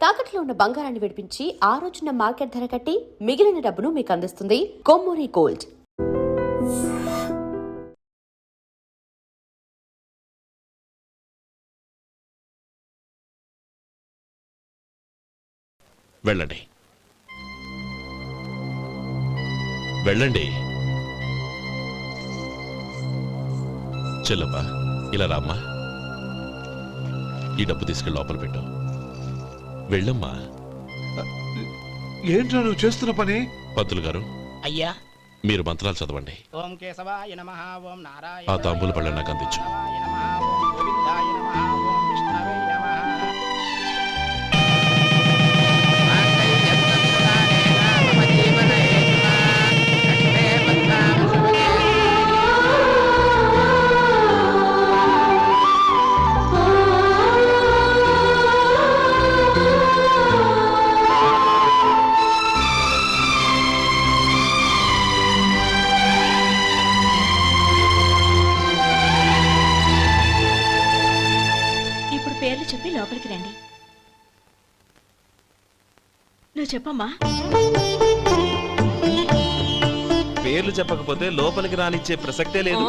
తాకట్లో ఉన్న బంగారాన్ని విడిపించి ఆ రోజున మార్కెట్ ధర కట్టి మిగిలిన డబ్బును మీకు అందిస్తుంది కొమ్మూరి గోల్డ్. వెళ్ళండి వెళ్ళండి. చెల్లమ్మా ఇలా రామ్మా. ఈ డబ్బు తీసుకెళ్ళి లోపల పెట్టు. వెళ్ళమ్మా. ఏంట్రా నువ్వు చేస్తున్న పని? పంతులు గారు, అయ్యా మీరు మంత్రాలు చదవండి. ఓం కేశవాయ నమః, ఓం నారాయణ ఆ తాంబూల పళ్ళ నాకు అందించు. ఓం గోవిందాయ నమః, ఓం విష్ణవే నమః. పేర్లు చెప్పి లోపలికి రండి. నువ్వు చెప్పమ్మా. పేర్లు చెప్పకపోతే లోపలికి రానిచ్చే ప్రసక్తే లేదు.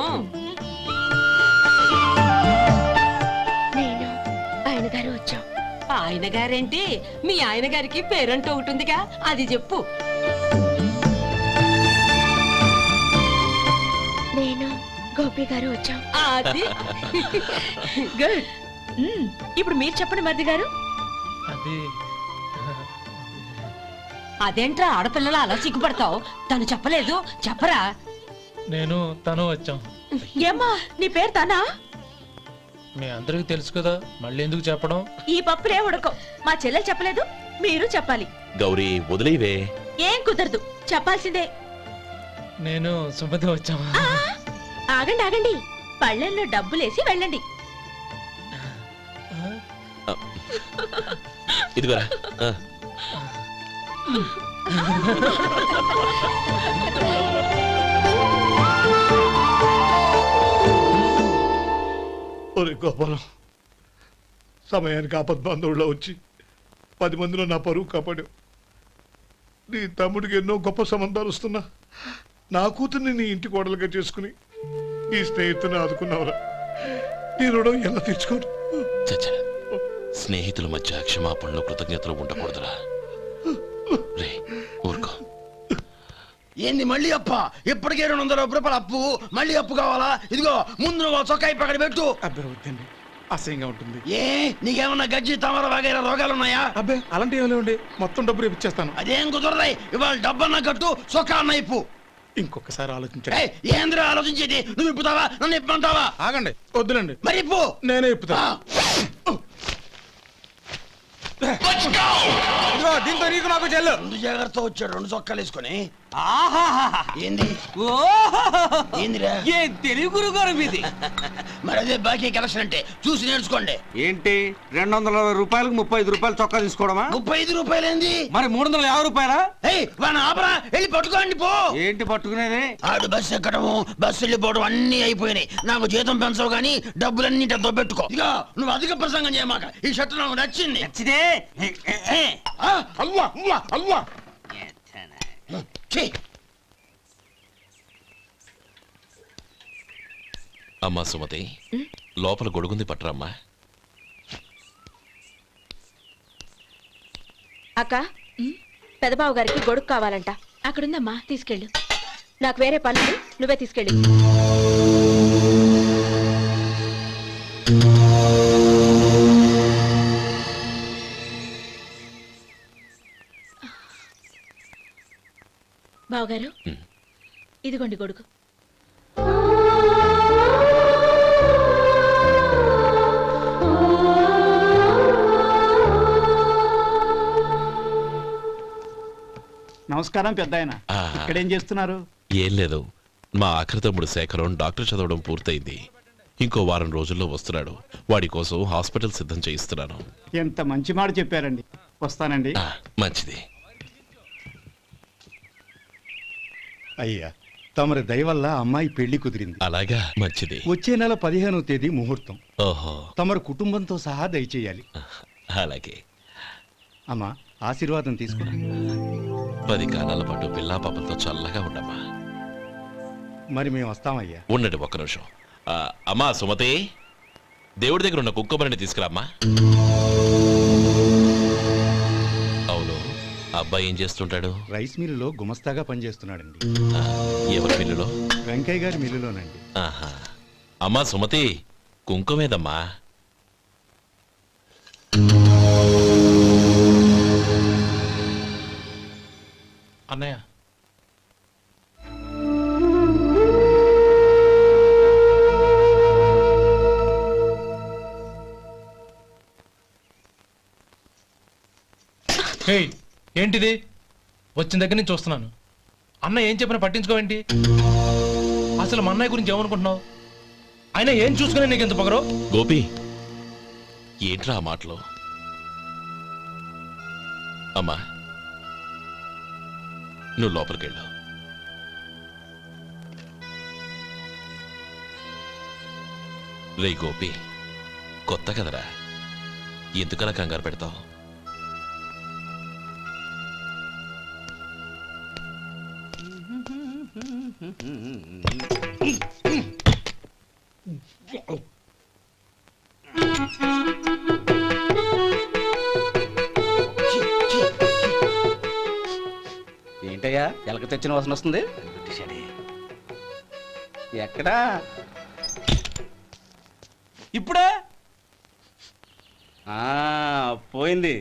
నేను ఆయన గారు వచ్చాం. ఆయన గారేంటి? మీ ఆయన గారికి పేరంటూ ఒకటి ఉందిగా, అది చెప్పు. నేను గోపి గారు వచ్చాం. అది గుడ్. ఇప్పుడు మీరు చెప్పండి మరిది గారు. అదేంట్రా ఆడపిల్లలు అలా సిగ్గుపడతావు? తను చెప్పలేదు, చెప్పరా. నేను తను వచ్చాం. ఏమ్మా నీ పేరు తనా? మీ అందరికి తెలుసు కదా, మళ్ళీ ఎందుకు చెప్పడం? ఈ పప్పులే ఉడకం. మా చెల్లెలు చెప్పలేదు, మీరు చెప్పాలి. గౌరీ వదిలేవే. ఏం కుదరదు, చెప్పాల్సిందే. నేను సుమతి వచ్చామా? ఆగండి ఆగండి, పళ్ళెల్లో డబ్బులేసి వెళ్ళండి. ఇదిగోరా. ఒరే గోపాలం, సమయానికి ఆపద్బాంధవుల్లో వచ్చి 10 మందిలో నా పరువు కాపాడావు. నీ తమ్ముడికి ఎన్నో గొప్ప సంబంధాలు వస్తున్నా నా కూతుర్ని నీ ఇంటి కోడలుగా చేసుకుని ఈ స్నేహితుని ఆదుకున్నావురా. నీ రుణం ఎలా తీర్చుకోరు? చచ్చా, స్నేహితుల మధ్య క్షమాపణలు కృతజ్ఞతలు ఉండకూడదురా. రే ఊరుకో. ఏంది మళ్ళీ అప్ప? ఇప్పటికే 200 రూపాయలు అప్పు, మళ్ళీ అప్పు కావాలా? ఇదిగో ముందు నువ్వు చొక్కా పక్కన పెట్టు. అబ్బాయి వద్దండి, అసహ్యంగా ఉంటుంది. ఏ నీకేమన్నా గజ్జి తమర వగైరా రోగాలున్నాయా? అబ్బాయి అలాంటి ఏమి లేవండి, మొత్తం డబ్బు రేపు ఇచ్చేస్తాను. అదేం కుదరదాయి. ఇవాళ డబ్బన్నా కట్టు, చొక్కా అన్న ఇప్పు. ఇంకొకసారి ఆలోచించండి. ఏంద్రా ఆలోచించేది? నువ్వు ఇప్పుతావా, నన్ను ఇప్పమంటావా? ఆగండి, వద్దులండి, మరి ఇప్పు. నేనే ఇప్పుతా. దీంతో నీకు నాకు చెల్లు. 2 జాగ్రత్త వచ్చాడు, 2 చొక్కాలు వేసుకొని. ఏంది ఏందిరా? ఏ తెలుగు గురుగారు మీది? మరి అదే బాకీ కలెక్షన్ అంటే, చూసి నేర్చుకోండి. ఏంటి 220 రూపాయలకు 35 రూపాయలు చొక్కా తీసుకోవడమా? 35 రూపాయలు ఏంది? మరి 350 రూపాయలా? వాడిని ఆపరా, వెళ్ళి పట్టుకోండి పో. ఏంటి పట్టుకునేది? ఆడు బస్సు ఎక్కడము, బస్సు వెళ్ళిపోవడం అన్ని అయిపోయినాయి. నాకు జీతం పెంచవు గానీ డబ్బులన్నీ దొబ్బెట్టుకో. ఇక నువ్వు అధిక ప్రసంగం చేయమాక. ఈ షర్ట్ నాకు నచ్చింది. నచ్చితే అల్వా అల్వా అల్వా. అమ్మా సుమతి, లోపల గొడుగుంది పట్టరమ్మా. అక్క, పెదబాబు గారికి గొడుగు కావాలంట. అక్కడుందమ్మా, తీసుకెళ్ళు. నాకు వేరే పనులు, నువ్వే తీసుకెళ్ళి. బావగారు, ఇదిగోండి గొడుగు. నమస్కారం పెద్దాయన. ఇక్కడేం చేస్తున్నారు? ఏం లేదు, మా ఆఖరి తమ్ముడు శేఖరం డాక్టర్ చదవడం పూర్తయింది. ఇంకో వారం రోజుల్లో వస్తున్నాడు. వాడి కోసం హాస్పిటల్ సిద్ధం చేయిస్తున్నాను. ఎంత మంచి మాట చెప్పారండి. వస్తానండి. మంచిది. అయ్యా, తమరి దయ వల్ల అమ్మాయి పెళ్లి కుదిరింది. అలాగా, మంచిది. వచ్చే నెల 15వ తేదీ ముహూర్తం. ఓహో, తమరు కుటుంబంతో సహా దయచేయాలి. అలాగే. అమ్మా ఆశీర్వాదం తీసుకో. 10 కాలాల పాటు పిల్లా పాపలతో చల్లగా ఉండమ్మా. మరి మేము వస్తామయ్యా. ఉండండి ఒక్క నిమిషం. అమ్మా సుమతి, దేవుడి దగ్గర ఉన్న కుక్కమరిని తీసుకురామ్మా. అవును, అబ్బాయి ఏం చేస్తుంటాడు? రైస్ మిల్లులో గుమస్తాగా పనిచేస్తున్నాడండి. ఆ, ఎవరి మిల్లులో? వెంకయ్య గారి మిల్లులోనండి. ఆహా. అమ్మా సుమతి, కుంకుమేదమ్మా. అన్నయ్య, హేయ్, ఏంటిది? వచ్చిన దగ్గర నుంచి చూస్తున్నాను. అన్న ఏం చెప్పినా పట్టించుకోవేంటి? అసలు మా అన్నయ్య గురించి ఏమనుకుంటున్నావు? ఆయన ఏం చూసుకునే నీకు ఎంత పొగరు? గోపి, ఏంట్రా ఆ మాటలు? అమ్మా, నువ్వు లోపలికెళ్ళు. రే గోపి, కొత్త కదరా, ఎందుకలా కంగారు పెడతావు? ఏంటయ్యా ఎలక తెచ్చిన వాసన వస్తుంది? ఎక్కడా? ఇప్పుడే పోయింది.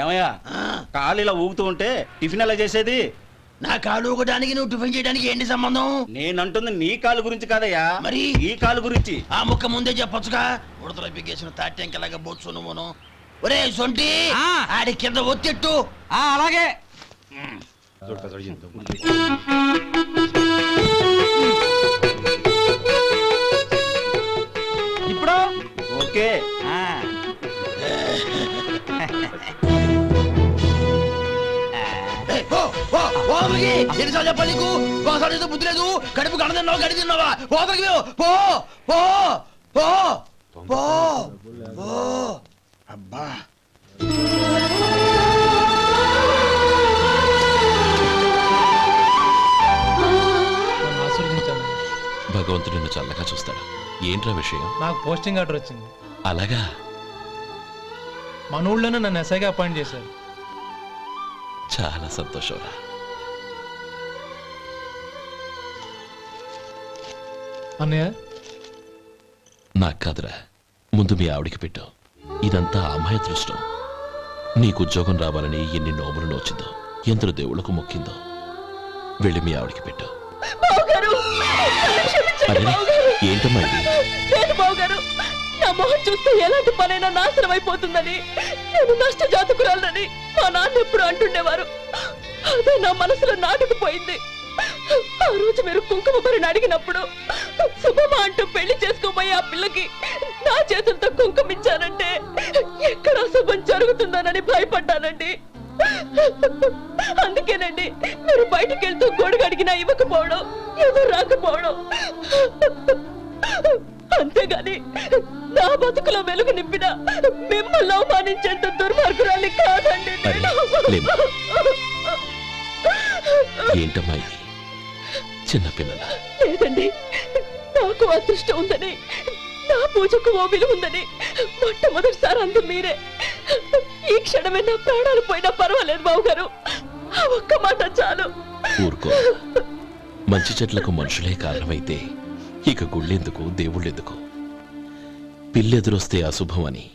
ఏమయ్యా, కాలు ఇలా ఊగుతూ ఉంటే టిఫిన్ ఎలా చేసేది? నా కాలు ఒకడానికి నువ్వు టిఫిన్ చేయడానికి ఏంటి సంబంధం? నేనంటుంది నీ కాలు గురించి కాదయ్యా, మరి ఈ కాలు గురించి. ఆ ముక్క ముందే చెప్పొచ్చుగా. ఉడతలో బిగ్గేసిన తాట్యంకలాగా బొచ్చు నువ్వును. ఒరే సొంటి, ఆడి కింద ఒత్తెట్టు. అలాగే. ఇప్పుడు ఓకే. ఎన్నిసార్లు చెప్పాలి నీకు? ఒకసారి బుద్ధి లేదు. కడుపు గడ తిన్నావు, గడి తిన్నావా? పోతలకి పో పో పో పో పో. అబ్బా, నన్ను ఆశీర్వదించాను. భగవంతుడు నిన్ను చల్లగా చూస్తాడు. ఏంట్రా విషయం? నాకు పోస్టింగ్ ఆర్డర్ వచ్చింది. అలాగా? మన ఊళ్ళోనే నన్ను ఎస్ఐగా అపాయింట్ చేశారు. చాలా సంతోషంరా. అన్నయ్య, నాకు కాదురా, ముందు మీ ఆవిడికి పెట్టు. ఇదంతా అమ్మాయి అదృష్టం. నీకు ఉద్యోగం రావాలని ఎన్ని నోములు నోచిందో, ఎందరు దేవుళ్లకు మొక్కిందో. వెళ్ళి మీ ఆవిడికి పెట్టు. అరే, ఏంటమ్మా ఇది? బావగారు, నా మొహం చూస్తే ఎలాంటి పనైనా నాశనం అయిపోతుందని, నేను నష్ట జాతకురాలని మా నాన్న ఎప్పుడు అంటుండేవారు. అదే నా మనసులో నాటుకుపోయింది. ఆ రోజు మీరు కుంకుమ భరిని అడిగినప్పుడు శుభమా అంటూ పెళ్లి చేసుకోబోయే ఆ పిల్లకి నా చేతులతో కుంకుమ ఇచ్చానంటే ఎక్కడ శుభం జరుగుతుందోనని భయపడ్డానండి. అందుకేనండి మీరు బయటికి వెళ్తూ గొడుగు అడిగినా ఇవ్వకపోవడం, ఏదో రాకపోవడం. అంతేగాని నా బతుకులో వెలుగు నింపిన మిమ్మల్ని అవమానించేంత దుర్మార్గురాలి కాదండి నేను. ఏంటమ్మా ఇది? చిన్నపిల్లల లేదండి, నాకు అదృష్టం ఉందని, నా పూజకు ఓ విలువ ఉందని మొట్టమొదటిసారి అందు మీరే. ఈ క్షణమే నా ప్రాణాలు పోయినా పర్వాలేదు బావగారు, ఆ ఒక్క మాట చాలు. ఊరుకో. మంచి చెట్లకు మనుషులే కారణమైతే ఇక గుళ్ళెందుకు, దేవుళ్ళెందుకు? పిల్లెదురొస్తే అశుభమని,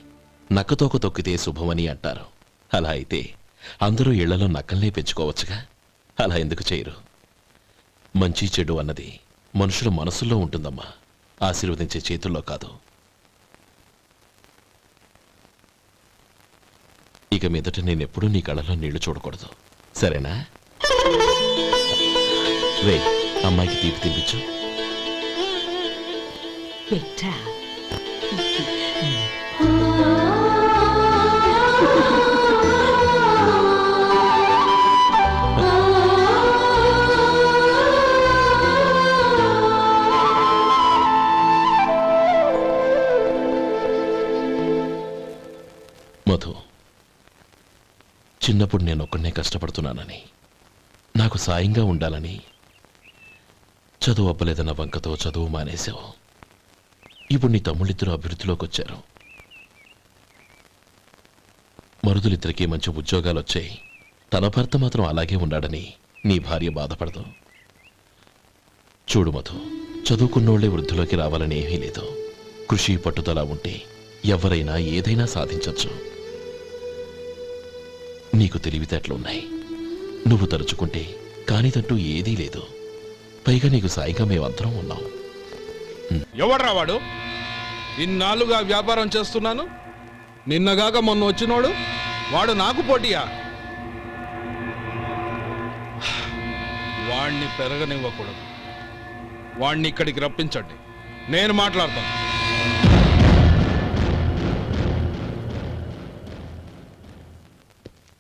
నక్కతోక తొక్కితే శుభమని అంటారు. అలా అయితే అందరూ ఇళ్లలో నక్కల్నే పెంచుకోవచ్చుగా. అలా ఎందుకు చేయరు? మంచి చెడు అన్నది మనుషుల మనసుల్లో ఉంటుందమ్మా, ఆశీర్వదించే చేతుల్లో కాదు. ఇక మీదట నేనెప్పుడూ నీ కళ్ళలో నీళ్లు చూడకూడదు, సరేనా? రే, అమ్మాయికి తీపి తినిపించు. పెట్టా చిన్నప్పుడు నేను ఒక్కనే కష్టపడుతున్నానని, నాకు సాయంగా ఉండాలని చదువు అవ్వలేదన్న వంకతో చదువు మానేశావు. ఇప్పుడు నీ తమ్ముళ్ళిద్దరూ అభివృద్ధిలోకి వచ్చారు. మరుదులిద్దరికీ మంచి ఉద్యోగాలు వచ్చాయి. తన భర్త మాత్రం అలాగే ఉన్నాడని నీ భార్య బాధపడదు. చూడు మధు, చదువుకున్నోళ్లే వృద్ధిలోకి రావాలని ఏమీ లేదు. కృషి పట్టుదల ఉంటే ఎవరైనా ఏదైనా సాధించొచ్చు. నీకు తెలివితేటలున్నాయి. నువ్వు తలుచుకుంటే కానిదంటూ ఏదీ లేదు. పైగా నీకు సాయిగా మేమందరం ఉన్నాం. ఎవడ్రా వాడు? ఇన్నాళ్ళుగా వ్యాపారం చేస్తున్నాను, నిన్నగాక మొన్న వచ్చినోడు వాడు నాకు పోటీయా? వాణ్ణి పెరగనివ్వకూడదు. వాణ్ణి ఇక్కడికి రప్పించండి, నేను మాట్లాడతాను.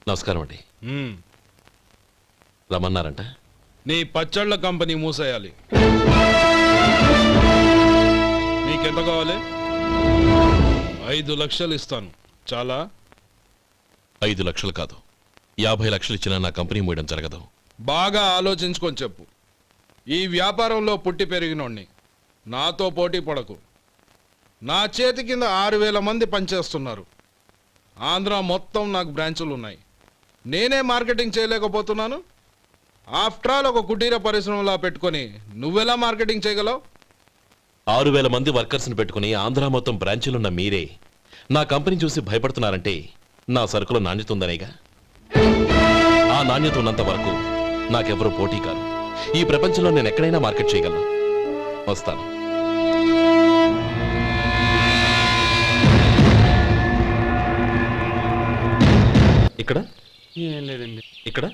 నమస్కారం అండి. రమ్మన్నారంట? నీ పచ్చళ్ళ కంపెనీ మూసేయాలి. నీకెంత కావాలి? 5 లక్షలు ఇస్తాను. చాలా? 5 లక్షలు కాదు, 50 లక్షలు ఇచ్చినా నా కంపెనీ మూయడం జరగదు. బాగా ఆలోచించుకొని చెప్పు. ఈ వ్యాపారంలో పుట్టి పెరిగినోణ్ణి, నాతో పోటీ పడకు. నా చేతి కింద 6,000 మంది పనిచేస్తున్నారు. ఆంధ్ర మొత్తం నాకు బ్రాంచులు ఉన్నాయి. నేనే మార్కెటింగ్ చేయలేకపోతున్నాను. ఆఫ్టర్ ఆల్ ఒక కుటీర పరిశ్రమలా పెట్టుకొని నువ్వెలా మార్కెటింగ్ చేయగలవు? 6,000 మంది వర్కర్స్ని పెట్టుకుని ఆంధ్ర మొత్తం బ్రాంచీలున్న మీరే నా కంపెనీ చూసి భయపడుతున్నారంటే నా సరుకులో నాణ్యత ఉందనేగా. ఆ నాణ్యత ఉన్నంత వరకు నాకెవరూ పోటీ కాదు. ఈ ప్రపంచంలో నేను ఎక్కడైనా మార్కెట్ చేయగలను. వస్తాను. ఇక్కడ ఏం లేదండి. ఇక్కడ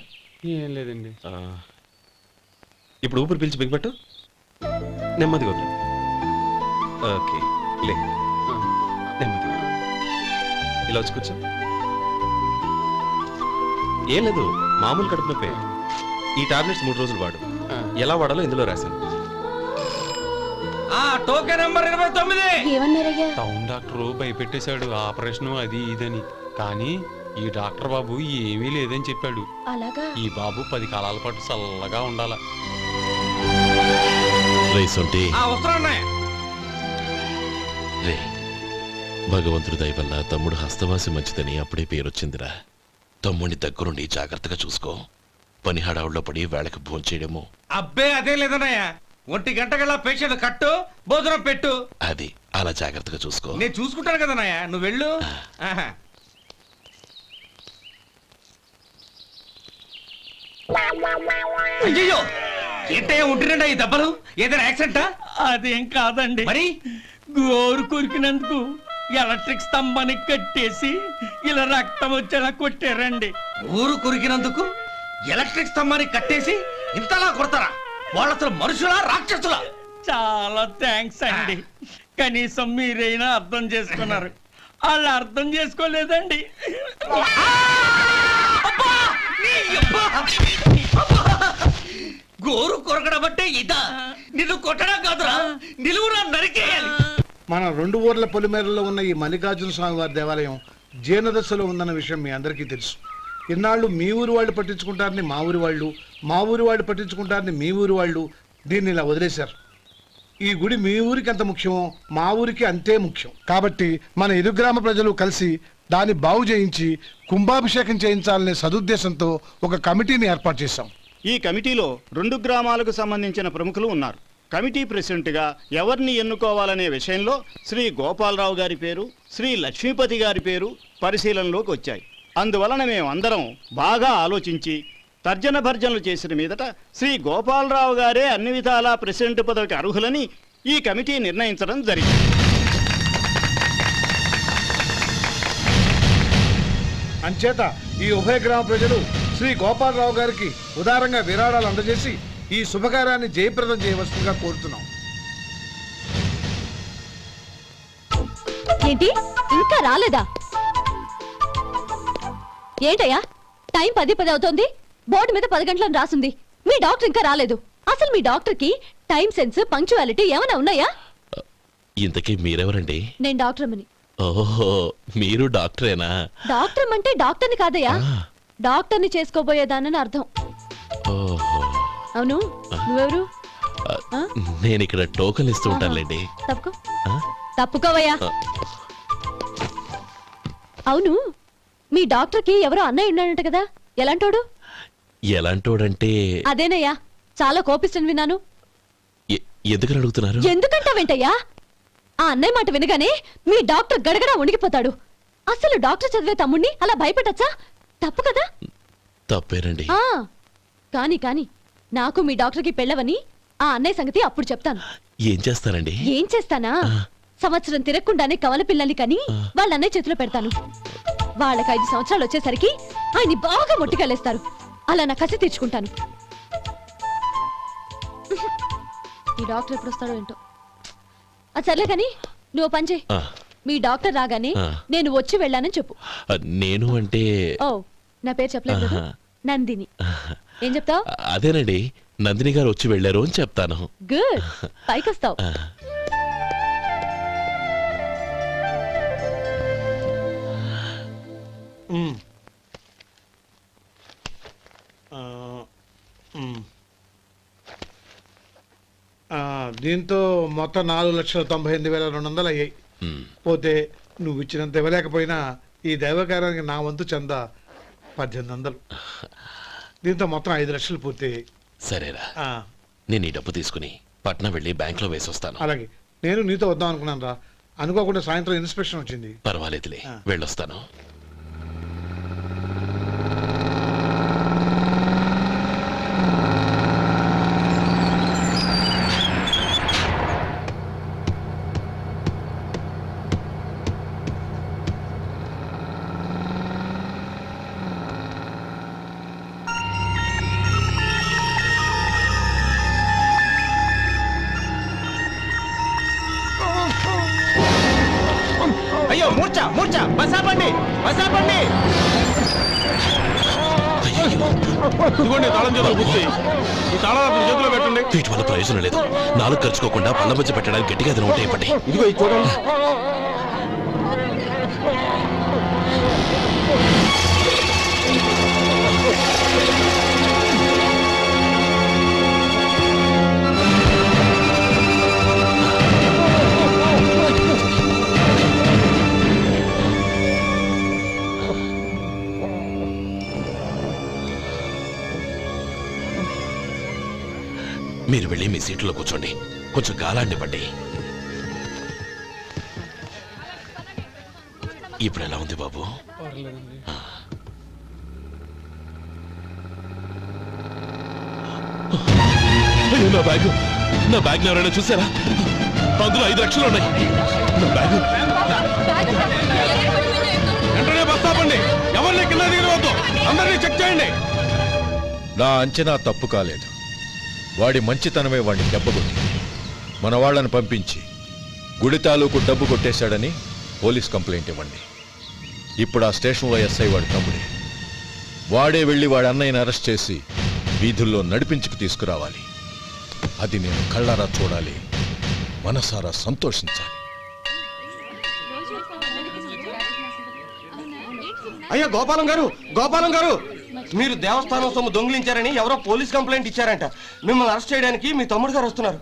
ఏం లేదండి. ఇప్పుడు ఊపిరి పీల్చి బిగ్బట్టు. నెమ్మదిగా వదిలి. ఓకే, లే. నెమ్మదిగా ఇలా వచ్చి కూర్చో. ఏం లేదు, మామూలు కడుపు నొప్పే. ఈ టాబ్లెట్స్ 3 రోజులు వాడు. ఎలా వాడాలో ఇందులో రాశాను. Token number 29. ఏమన్నారయ్యా? టౌన్ డాక్టర్ భయపెట్టేశాడు, ఆపరేషన్ అది ఇదని. కానీ ఈ డాక్టర్ బాబు ఏమీ లేదని చెప్పాడు. అలాగా? ఈ బాబు 10 కాలాల పాటు చల్లగా ఉండాల. రే, భగవంతుడి దయ వల్ల తమ్ముడు హస్తవాసి మంచిదని అప్పుడే పేరొచ్చిందిరా. తమ్ముడిని దగ్గరుండి జాగ్రత్తగా చూసుకో. పని హడావుల్లో పడి వేళకి భోంచేయడము. అబ్బే అదే లేదన్నయ్యా. 1 గంటకల్లా పేషెంట్ కట్టు, భోజనం పెట్టు. అది అలా జాగ్రత్తగా చూసుకో. నేను చూసుకుంటాను కదన్నయ్యా, నువ్వు వెళ్ళు. అయ్యో, ఏంటయ్యా ఉంటున్నాడా ఈ దెబ్బలు? ఏదైనా యాక్సిడెంటా? అదేం కాదండి, మరి గోరు కొరికినందుకు ఎలక్ట్రిక్ స్తంభానికి కట్టేసి ఇలా రక్తం వచ్చేలా కొట్టారండి. ఊరు కొరికినందుకు ఎలక్ట్రిక్ స్తంభాన్ని కట్టేసి ఇంతలా కొడతారా? వాళ్ళు అసలు మనుషులా రాక్షసులా? చాలా థ్యాంక్స్ అండి. కనీసం మీరైనా అర్థం చేసుకున్నారు. వాళ్ళు అర్థం చేసుకోలేదండి. గోరు కొరకడం అంటే ఇదా? నిన్ను కొట్టడం కాదురా, నిలువురా నరికేయాలి. మన 2 ఊర్ల పొలిమేరలో ఉన్న ఈ మల్లికార్జున స్వామి వారి దేవాలయం జీర్ణదశలో ఉందన్న విషయం మీ అందరికీ తెలుసు. ఇన్నాళ్ళు మీ ఊరు వాళ్ళు పట్టించుకుంటారని మా ఊరి వాళ్ళు, మా ఊరి వాళ్ళు పట్టించుకుంటారని మీ ఊరి వాళ్ళు దీన్ని ఇలా వదిలేశారు. ఈ గుడి మీ ఊరికి ఎంత ముఖ్యమో మా ఊరికి అంతే ముఖ్యం. కాబట్టి మన ఇరు గ్రామ ప్రజలు కలిసి దాన్ని బాగు చేయించి కుంభాభిషేకం చేయించాలనే సదుద్దేశంతో ఒక కమిటీని ఏర్పాటు చేశాం. ఈ కమిటీలో 2 గ్రామాలకు సంబంధించిన ప్రముఖులు ఉన్నారు. కమిటీ ప్రెసిడెంట్గా ఎవరిని ఎన్నుకోవాలనే విషయంలో శ్రీ గోపాలరావు గారి పేరు, శ్రీ లక్ష్మీపతి గారి పేరు పరిశీలనలోకి వచ్చాయి. అందువలన మేమందరం బాగా ఆలోచించి తర్జన భర్జనలు చేసిన మీదట శ్రీ గోపాలరావు గారే అన్ని విధాలా ప్రెసిడెంట్ పదవికి అర్హులని ఈ కమిటీ నిర్ణయించడం జరిగింది. అంచేత ఈ ఉభయ గ్రామ ప్రజలు శ్రీ గోపాలరావు గారికి ఉదారంగా విరాళాలు అందజేసి ఈ శుభకార్యాన్ని జయప్రదం చేయవలసిందిగా కోరుతున్నాం. ఏంటి ఇంకా రాలేదా? ఏంటయ్యా, టైం 10 అవుతోంది. బోర్డు మీద 10 గంటలను రాసింది. మీ డాక్టర్ ఇంకా రాలేదు. అసలు మీ డాక్టర్ కి టైం సెన్స్, పంక్చువాలిటీ ఏమైనా ఉన్నాయా? ఇంతకీ మీరెవరండి? నేను డాక్టర్ అమ్మని. ఓహో, మీరు డాక్టరేనా? డాక్టర్ అంటే డాక్టర్ని కాదయ్యా, డాక్టర్ని చేసుకోబోయేదానని అర్థం. ఓహో. అవును, నువ్వెవరు? ఆ? నేను ఇక్కడ టోకన్ ఇస్తూ ఉంటానులేండి. తప్పుకో, ఆ? తప్పుకోవయ్యా. ఆ. అవును, మీ డాక్టర్కి ఎవరో అన్నయ్య ఉన్నాడంట కదా, ఎలాంటోడు? ఎలాంటోడంటే అదేనయ్యా, చాలా కోపిస్తని విన్నాను. ఎందుకని అడుగుతున్నారు? ఎందుకంటావేంటయ్యా? ఆ అన్నయ్య మాట వినగానే మీ డాక్టర్ గడగడా వణికిపోతాడు. అసలు డాక్టర్ చదివే తమ్ముణ్ణి అలా భయపెట్టచ్చా? తప్పు కదా? తప్పేనండి. ఆ కాని కాని నాకు మీ డాక్టర్కి పెళ్ళవని ఆ అన్నయ్య సంగతి అప్పుడు చెప్తాను. ఏం చేస్తారండి? ఏం చేస్తానా, సంవత్సరం తిరగకుండానే కవల పిల్లల్ని కని వాళ్ళ అన్నయ్య చేతిలో పెడతాను. వాళ్ళకి 5 సంవత్సరాలు వచ్చేసరికి ఆయన్ని బాగా మొట్టికెళ్ళేస్తారు. అలా నా కసి తీర్చుకుంటాను. ఈ డాక్టర్ ఎప్పుడు వస్తాడో ఏంటో. అది సర్లే కానీ నువ్వు పని చేయి. మీ డాక్టర్ రాగానే నేను వచ్చి వెళ్ళానని చెప్పు. నేను అంటే ఓ, నా పేరు చెప్పలేదు కదా, నందిని. ఏం చెప్తావు? అదేనండి, నందిని గారు వచ్చి వెళ్ళారు అని చెప్తాను. గుడ్, పైకొస్తావు. దీంతో మొత్తం 4,98,200 అయ్యాయి. పోతే నువ్వు ఇచ్చినంత ఇవ్వలేకపోయినా ఈ దైవకార్యానికి నా వంతు చందా 1800. దీంతో మొత్తం 5 లక్షలు పూర్తయ్యాయి. సరేరా, నేను ఈ డబ్బు తీసుకుని పట్నం వెళ్ళి బ్యాంక్ లో వేసి వస్తాను. అలాగే, నేను నీతో వద్దాం అనుకున్నాను రా, అనుకోకుండా సాయంత్రం ఇన్స్పెక్షన్ వచ్చింది. పర్వాలేదులే, వెళ్ళొస్తాను. అయ్యో మూర్ఛ మూర్ఛ, బసాపండి బసాపండి. ఇదిగోండి తాళం చేతులు గుర్తి. ఈ తాళాలు చేతిలో పెట్టండి. వీటి వల్ల ప్రయోజనం లేదు. 4 ఖర్చుకోకుండా పళ్ళ మధ్య పెట్టడానికి గట్టిగా ఏదైనా ఉంటే ఇవ్వండి. ఇదిగో ఇది చూడండి. మీరు వెళ్ళి మీ సీట్లో కూర్చోండి, కొంచెం గాలాండివ్వండి. ఇప్పుడు ఎలా ఉంది బాబు? అయ్యో, నా బ్యాగ్ ఎవరైనా చూసారా? అందులో 5 లక్షలు ఉన్నాయి. నా బ్యాగ్ వెంటనే బస్ ఆపండి. ఎవరిని కింద దిగవద్దు, అందరినీ చెక్ చేయండి. నా అంచనా తప్పు కాలేదు. వాడి మంచితనమే వాడిని దెబ్బకొట్టి మన వాళ్ళని పంపించి గుడి తాలూకు డబ్బు కొట్టేశాడని పోలీస్ కంప్లైంట్ ఇవ్వండి. ఇప్పుడు ఆ స్టేషన్లో ఎస్ఐ వాడి తమ్ముడే. వాడే వెళ్ళి వాడి అన్నయ్యని అరెస్ట్ చేసి వీధుల్లో నడిపించుకు తీసుకురావాలి. అది నేను కళ్ళారా చూడాలి, మనసారా సంతోషించాలి. అయ్యా గోపాలం గారు, గోపాలం గారు, మీరు దేవస్థానం సొమ్ము దొంగిలించారని ఎవరో పోలీస్ కంప్లైంట్ ఇచ్చారంట. మిమ్మల్ని అరెస్ట్ చేయడానికి మీ తమ్ముడు గారు వస్తున్నారు.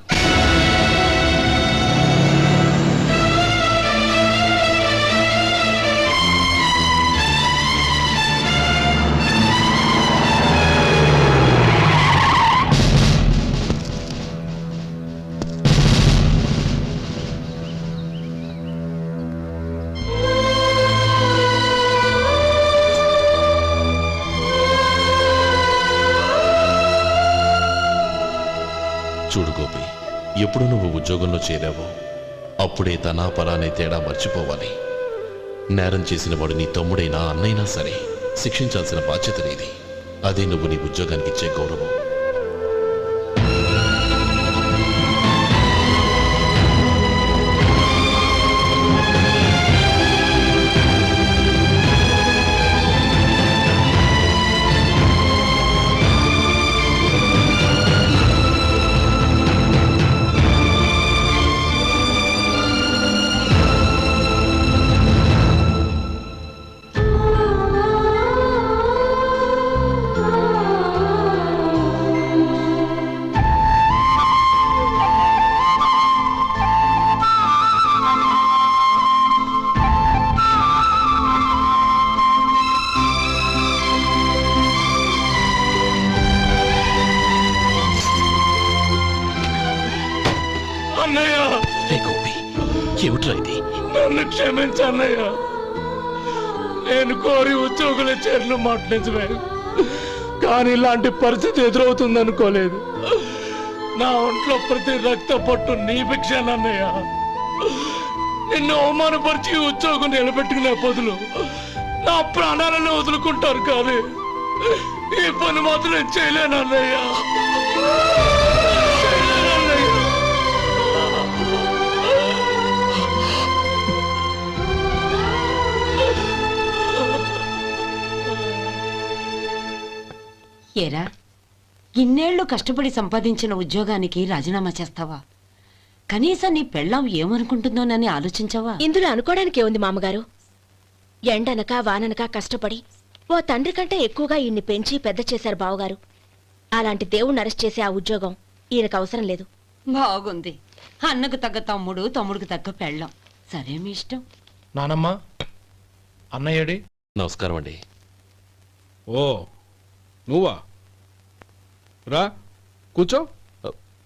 చూడు గోపి, ఎప్పుడు నువ్వు ఉద్యోగంలో చేరావో అప్పుడే తనా పరానే తేడా మర్చిపోవాలి. నేరం చేసిన వాడు నీ తమ్ముడైనా అన్నైనా సరే శిక్షించాల్సిన బాధ్యత నీది. అదే నువ్వు నీ ఉద్యోగానికి ఇచ్చే గౌరవం. అన్నయ్య రే గోపి, ఏమిట్రా ఇది? నన్ను క్షమించన్నయ్య. నేను కోరి ఉద్యోగుల చేరిన మాట నిజమే, కానీ ఇలాంటి పరిస్థితి ఎదురవుతుంది అనుకోలేదు. నా ఒంట్లో ప్రతి రక్త పట్టు నీ భిక్షానన్నయ్య. నిన్ను అవమానపరిచి ఉద్యోగం నిలబెట్టుకునే బదులు నా ప్రాణాలను వదులుకుంటారు, కానీ ఈ పని మాత్రం నేను చేయలేనన్నయ్య. ఏరా, ఇన్నేళ్లు కష్టపడి సంపాదించిన ఉద్యోగానికి రాజీనామా చేస్తావా? కనీసం నీ పెళ్ళాం ఏమనుకుంటుందోనని ఆలోచించావా? ఇందులో అనుకోవడానికి ఏముంది మామగారు? ఎండనక వాననక కష్టపడి ఓ తండ్రి కంటే ఎక్కువగా ఈయన్ని పెంచి పెద్ద చేశారు బావగారు. అలాంటి దేవుణ్ణి అరెస్ట్ చేసే ఆ ఉద్యోగం ఈయనకు అవసరం లేదు. బాగుంది. అన్నకు తగ్గ తమ్ముడు, తమ్ముడికి తగ్గ పెళ్ళాం. సరే, మీ ఇష్టం. నానమ్మ, అన్నయ్యడి. నమస్కారం అండి. ఓ నువ్వా? రా కూర్చో.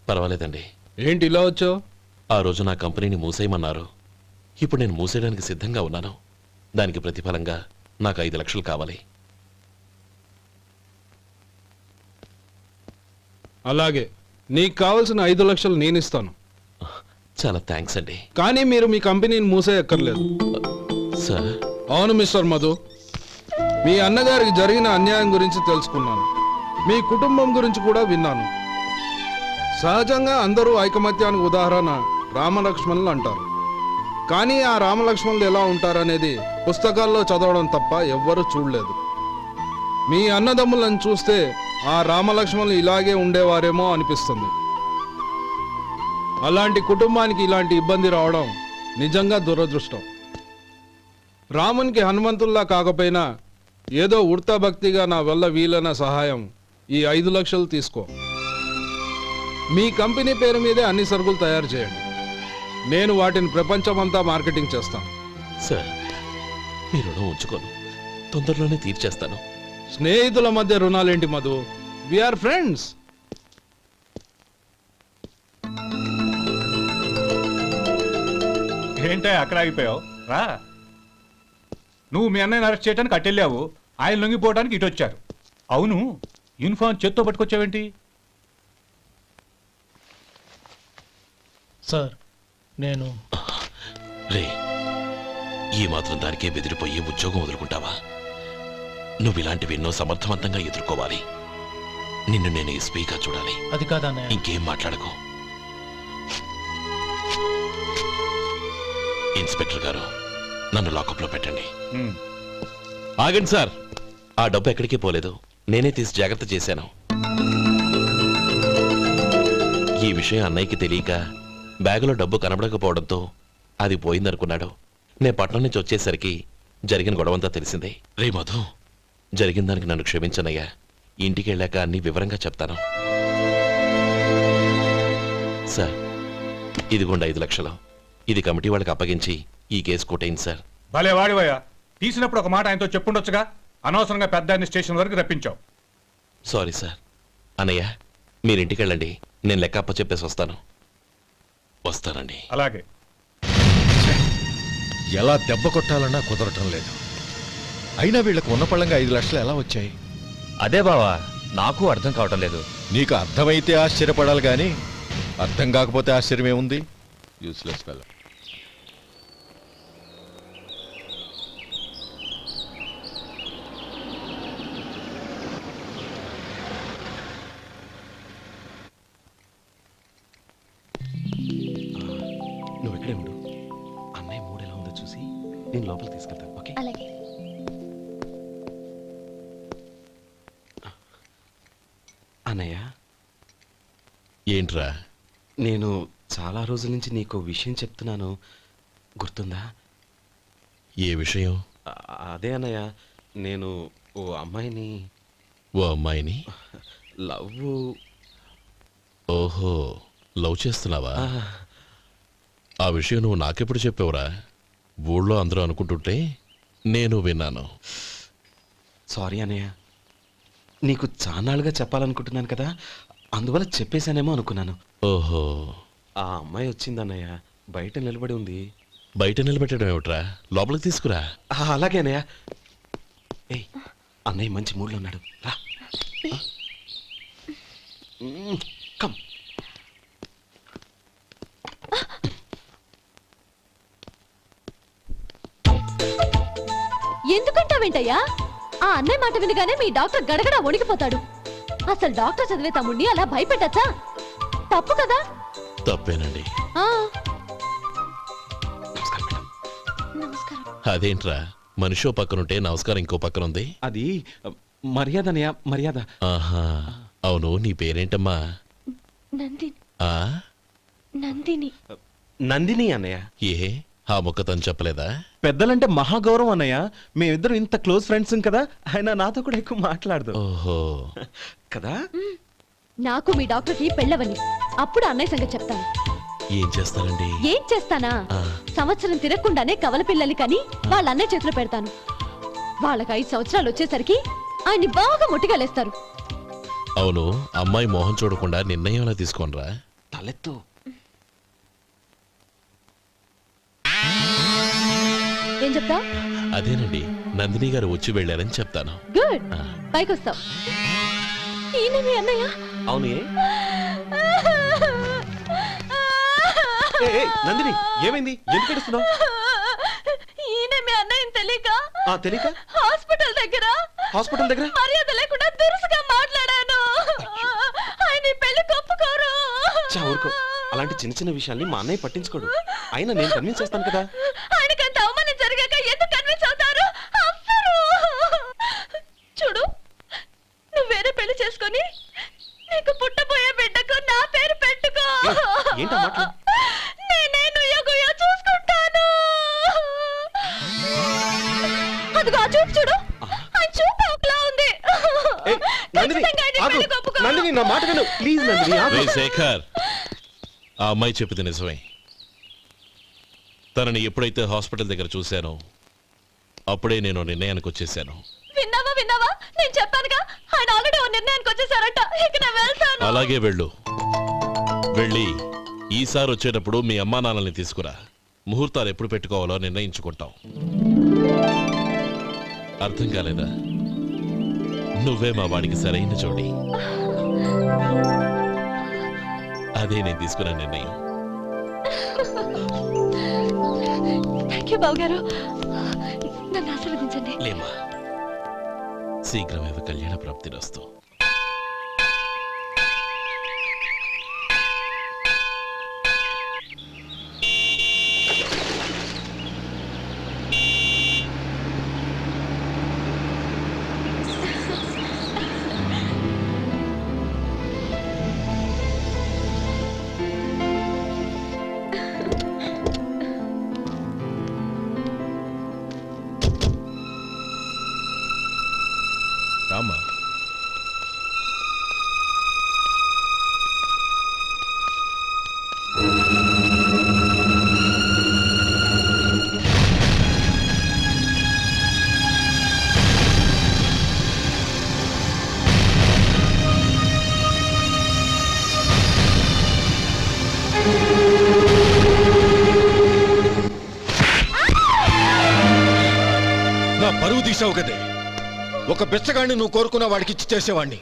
పర్వాలేదండి. ఏంటి ఇలా వచ్చావు? ఆ రోజు నా కంపెనీని మూసేయమన్నారు. ఇప్పుడు నేను మూసేయడానికి సిద్ధంగా ఉన్నాను. దానికి ప్రతిఫలంగా నాకు 5 లక్షలు కావాలి. అలాగే, నీకు కావాల్సిన 5 లక్షలు నేను ఇస్తాను. చాలా థ్యాంక్స్ అండి. కానీ మీరు మీ కంపెనీని మూసేయక్కర్లేదు. సార్? అవును మిస్టర్ మధు, మీ అన్నగారికి జరిగిన అన్యాయం గురించి తెలుసుకున్నాను. మీ కుటుంబం గురించి కూడా విన్నాను. సహజంగా అందరూ ఐకమత్యానికి ఉదాహరణ రామలక్ష్మణులు అంటారు. కానీ ఆ రామలక్ష్మణులు ఎలా ఉంటారనేది పుస్తకాల్లో చదవడం తప్ప ఎవ్వరూ చూడలేదు. మీ అన్నదమ్ములను చూస్తే ఆ రామలక్ష్మణులు ఇలాగే ఉండేవారేమో అనిపిస్తుంది. అలాంటి కుటుంబానికి ఇలాంటి ఇబ్బంది రావడం నిజంగా దురదృష్టం. రామునికి హనుమంతుల్లా కాకపోయినా ఏదో ఉడతా భక్తిగా నా వల్ల వీలైన సహాయం ఈ 5 లక్షలు తీసుకో. మీ కంపెనీ పేరు మీదే అన్ని సరుకులు తయారు చేయండి. నేను వాటిని ప్రపంచమంతా మార్కెటింగ్ చేస్తాను. సార్, మీ రుణం ఉంచుకోను, తొందరలోనే తీర్చేస్తాను. స్నేహితుల మధ్య రుణాలేంటి మధు? We are friends. ఏంటో అక్కడ ఆగిపోయావు? రా. నువ్వు మీ అన్నయ్యని అరెస్ట్ చేయడానికి అట్టెళ్ళావు, ఆయన లొంగిపోవడానికి ఇటు వచ్చారు. అవును, యూనిఫామ్ చేత్తో పట్టుకొచ్చావేంటి? సార్, నేను రే, ఈ మాత్రం దానికే బెదిరిపోయి ఉద్యోగం వదులుకుంటావా? నువ్వు ఇలాంటివి ఎన్నో సమర్థవంతంగా ఎదుర్కోవాలి. నిన్ను నేను ఎస్పీగా చూడాలి. అది కాదన్నయ్య. ఇంకేం మాట్లాడకు. ఇన్స్పెక్టర్ గారు, నన్ను లాకప్లో పెట్టండి. ఆగండి సార్, ఆ డబ్బు ఎక్కడికి పోలేదు, నేనే తీసి జాగ్రత్త చేశాను. ఈ విషయం అన్నయ్యకి తెలియక బ్యాగులో డబ్బు కనబడకపోవడంతో అది పోయిందనుకున్నాడు. నే పట్నం నుంచి వచ్చేసరికి జరిగిన గొడవంతా తెలిసిందే. రే మధు, జరిగిన దానికి నన్ను క్షమించనయ్యా. ఇంటికి వెళ్ళాక అన్ని వివరంగా చెప్తాను. సార్, ఇదిగోండి 5 లక్షలు. ఇది కమిటీ వాళ్ళకి అప్పగించి ఈ కేసు కొట్టేయండి సార్. భలే వాడివయ్యా, తీసినప్పుడు ఒక మాట ఆయనతో చెప్పుండొచ్చుగా. అనవసరంగా పెద్ద ఆయన స్టేషన్ వరకు రప్పించావు. Sorry sir. అన్నయ్య, మీరు ఇంటికి వెళ్ళండి, నేను లెక్క అప్ప చెప్పేసి వస్తాను. వస్తానండి. అలాగే. ఎలా దెబ్బ కొట్టాలన్నా కుదరటం లేదు. అయినా వీళ్ళకు ఉన్న పళ్ళంగా 5 లక్షలు ఎలా వచ్చాయి? అదే బావా, నాకు అర్థం కావటం లేదు. నీకు అర్థమైతే ఆశ్చర్యపడాలి కానీ అర్థం కాకపోతే ఆశ్చర్యమేముంది? Useless fellow. నువ్వు ఇక్కడే ఉండు. అన్నయ్య మూడు ఎలా ఉందో చూసి నేను లోపలికి తీసుకెళ్తాను. ఓకే? అలాగే. అన్నయ్య, ఏంట్రా? నేను చాలా రోజుల నుంచి నీకు విషయం చెప్తున్నాను, గుర్తుందా? ఏ విషయం? అదే అన్నయ్య, నేను ఓ అమ్మాయిని లవ్. ఓహో, లవ్ చేస్తున్నావా? ఆ విషయం నువ్వు నాకెప్పుడు చెప్పావురా? ఊళ్ళో అందరూ అనుకుంటుంటే నేను విన్నాను. సారీ అన్నయ్య, నీకు చాన్నాళ్ళుగా చెప్పాలనుకుంటున్నాను కదా, అందువల్ల చెప్పేశానేమో అనుకున్నాను. ఓహో, ఆ అమ్మాయి వచ్చిందన్నయ్య, బయట నిలబడి ఉంది. బయట నిలబెట్టడం ఏమిట్రా, లోపలికి తీసుకురా. అలాగే అన్నయ్య. ఏయ్, అన్నయ్య మంచి మూడ్లో ఉన్నాడు, రా. కమ్. ఎందుకంటావేంటయ్యా? ఆ అన్నయ్య మాట వినగానే మీ డాక్టర్ గడగడ వణికిపోతాడు. అసలు డాక్టర్ చదివే తమ్ముడిని అలా భయపెట్టచ్చా? తప్పు కదా. తప్పేనండి. ఆ, నమస్కారం. అదేంట్రా, మనిషో పక్కనుంటే నమస్కారం ఇంకో పక్కన ఉంది? అది మర్యాద అన్నయ్య, మర్యాద. ఆహా, అవును, నీ పేరేంటమ్మా? నందిని. ఆ నందిని. నందిని అన్నయ్య. ఏ ఆ మొక్క తను చెప్పలేదా? పెద్దలంటే మహాగౌరవం అన్నయ్య. మేమిద్దరం ఇంత క్లోజ్ ఫ్రెండ్స్ కదా, ఆయన నాతో కూడా ఎక్కువ మాట్లాడదు. ఓహో కదా. నాకు మీ డాక్టర్కి పెళ్ళవని, అప్పుడు అన్నయ్య సంగతి చెప్తాను. ఏం చేస్తారండి? ఏం చేస్తానా? సంవత్సరం తిరగకుండానే కవల పిల్లల్ని కని వాళ్ళ అన్నయ్య చేతిలో పెడతాను. వాళ్ళకి 5 సంవత్సరాలు వచ్చేసరికి ఆయన్ని బాగా ముట్టిగలేస్తారు. అవును, అమ్మాయి మోహం చూడకుండా నిర్ణయం ఎలా తీసుకోనరా? తలెత్తు. ఏం చెప్తా? అదేనండి, నందిని గారు వచ్చి వెళ్ళారని చెప్తాను. గుడ్, పైకొస్తావు. ఈయన మీ అన్నయ్య? అవును. నందిని, ఏమైంది? ఎందుకు ఏడుస్తున్నావు? ఈయన మీ అన్నయ్యని తెలియక తెలియక హాస్పిటల్ దగ్గర మర్యాద లేకుండా దురుసుగా మాట్లాడాను. ఆయన ఈ పెళ్లి ఒప్పుకోరు. ఊరుకో, అలాంటి చిన్న చిన్న విషయాల్ని మా అన్నయ్య పట్టించుకోడు. అయినా నేను కన్విన్స్ చేస్తాను కదా. ఆయనకంత అవమానం జరిగాక ఎందుకు కన్విన్స్ అవుతారు? చూడు, నువ్వు వేరే పెళ్లి చేసుకొని నీకు పుట్టబోయే బిడ్డకు నా పేరు పెట్టుకో. ఏంటా మాటలు? నేనే నుయ్యగుయ్య చూసుకుంటాను. అదిగో ఆ చూపు చూడు, ఆ చూపు ఒకలా ఉంది. ఖచ్చితంగా ఆయన ఈ పెళ్లికి ఒప్పుకోరు. నందిని, నా మాట విను ప్లీజ్. నందిని, రే శేఖర్, ఆ అమ్మాయి చెప్పింది నిజమే. తనని ఎప్పుడైతే హాస్పిటల్ దగ్గర చూశానో అప్పుడే నేను నిర్ణయానికి వచ్చేసాను. విన్నావా? నేను చెప్పానుగా, ఆయన ఆల్రెడీ ఓ నిర్ణయానికి వచ్చేసారట. ఇక నేను వెళ్తాను. అలాగే వెళ్ళి ఈసారి వచ్చేటప్పుడు మీ అమ్మా నాన్నల్ని తీసుకురా. ముహూర్తాలు ఎప్పుడు పెట్టుకోవాలో నిర్ణయించుకుంటాం. అర్థం కాలేదా? నువ్వే మా వాడికి సరైన జోడి. అదే నేను తీసుకున్న నిర్ణయం. థ్యాంక్ యూ బావగారు, నన్ను ఆశీర్వదించండి. లేమా, శీఘ్రమేవ కళ్యాణ ప్రాప్తిరస్తు. రామా, నా పరువు తీసావు కదే. ఒక బెచ్చగాడిని నువ్వు కోరుకున్న వాడికి ఇచ్చి చేసేవాడిని.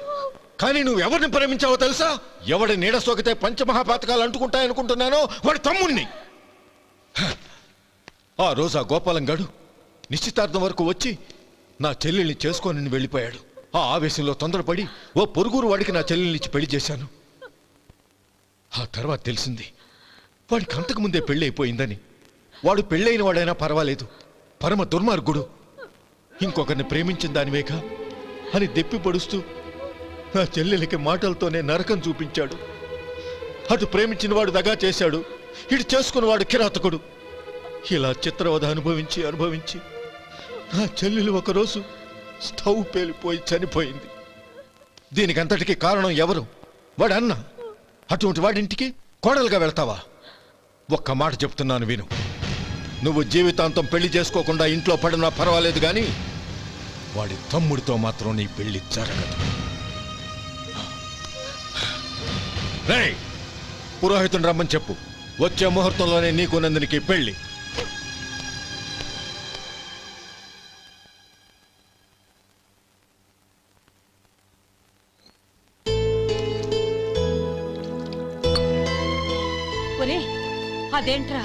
కానీ నువ్వు ఎవరిని ప్రేమించావో తెలుసా? ఎవడి నీడ సోకితే పంచమహాపాతకాలు అంటుకుంటాయనుకుంటున్నానో వాడి తమ్ముణ్ణి. ఆ రోజు ఆ గోపాలం గడు నిశ్చితార్థం వరకు వచ్చి నా చెల్లెల్ని చేసుకొని వెళ్ళిపోయాడు. ఆ ఆవేశంలో తొందరపడి ఓ పొరుగురు వాడికి నా చెల్లెల్ని ఇచ్చి పెళ్లి చేశాను. ఆ తర్వాత తెలిసింది వాడికి అంతకుముందే పెళ్లి అయిపోయిందని. వాడు పెళ్ళైన వాడైనా పర్వాలేదు, పరమ దుర్మార్గుడు. ఇంకొకరిని ప్రేమించిన దానివేక అని దెప్పి పొడుస్తూ నా చెల్లెలికి మాటలతోనే నరకం చూపించాడు. అటు ప్రేమించిన వాడు దగా చేశాడు, ఇటు చేసుకున్నవాడు కిరాతకుడు. ఇలా చిత్రవధ అనుభవించి నా చెల్లెలు ఒకరోజు స్టవ్ పేలిపోయి చనిపోయింది. దీనికంతటికి కారణం ఎవరు? వాడు అన్న. అటువంటి వాడింటికి కోడలుగా వెళ్తావా? ఒక్క మాట చెప్తున్నాను విను. నువ్వు జీవితాంతం పెళ్లి చేసుకోకుండా ఇంట్లో పడినా పర్వాలేదు, కానీ వాడి తమ్ముడితో మాత్రం నీ పెళ్లి జరగదు. రేయ్, పురోహితుని రమ్మని చెప్పు. వచ్చే ముహూర్తంలోనే నీకు నందినికి పెళ్లి. ఒరే అదేంట్రా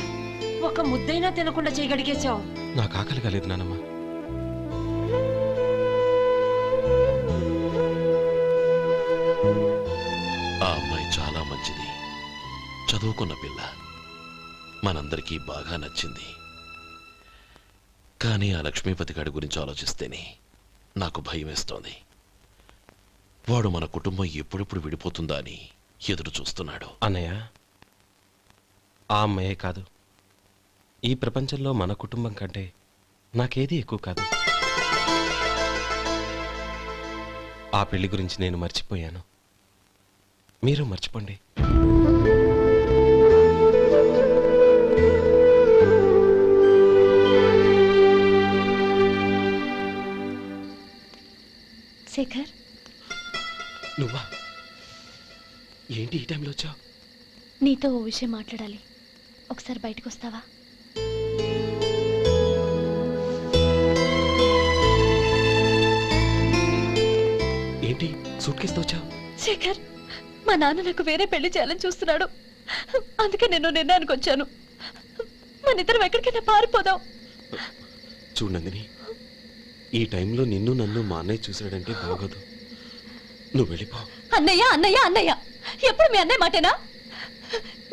ఒక ముద్దైనా తినకుండా చేయగడిగేశావు. నాకు ఆకలి కాలేదు నానమ్మ. ఆ అమ్మాయి చాలా మంచిది, చదువుకున్న పిల్ల, మనందరికీ బాగా నచ్చింది. కానీ ఆ లక్ష్మీపతి గారి గురించి ఆలోచిస్తేనే నాకు భయం వేస్తోంది. వాడు మన కుటుంబం ఎప్పుడెప్పుడు విడిపోతుందా అని ఎదురు చూస్తున్నాడు. అన్నయ్య, ఆ అమ్మాయే కాదు, ఈ ప్రపంచంలో మన కుటుంబం కంటే నాకేది ఎక్కువ కాదు. ఆ పెళ్లి గురించి నేను మర్చిపోయాను, మీరు మర్చిపోండి. శేఖర్, నువ్వా? ఏంటి ఈ టైంలో వచ్చావు? నీతో ఓ విషయం మాట్లాడాలి. ఒకసారి బయటకు వస్తావా? ఏంటి సూట్ కేసుతో వచ్చావు? శేఖర్, మా నాన్న నాకు వేరే పెళ్లి చేయాలని చూస్తున్నాడు. అందుకే నేను నిర్ణయానికి వచ్చాను. మన ఇద్దరం ఎక్కడికైనా పారిపోదాం. చూడు నందిని, ఈ టైంలో నిన్ను నన్ను మా అన్నయ్య చూశాడంటే బాగోదు. నువ్వు వెళ్ళిపో. అన్నయ్య అన్నయ్య అన్నయ్య, ఎప్పుడు మీ అన్నయ్య మాటేనా?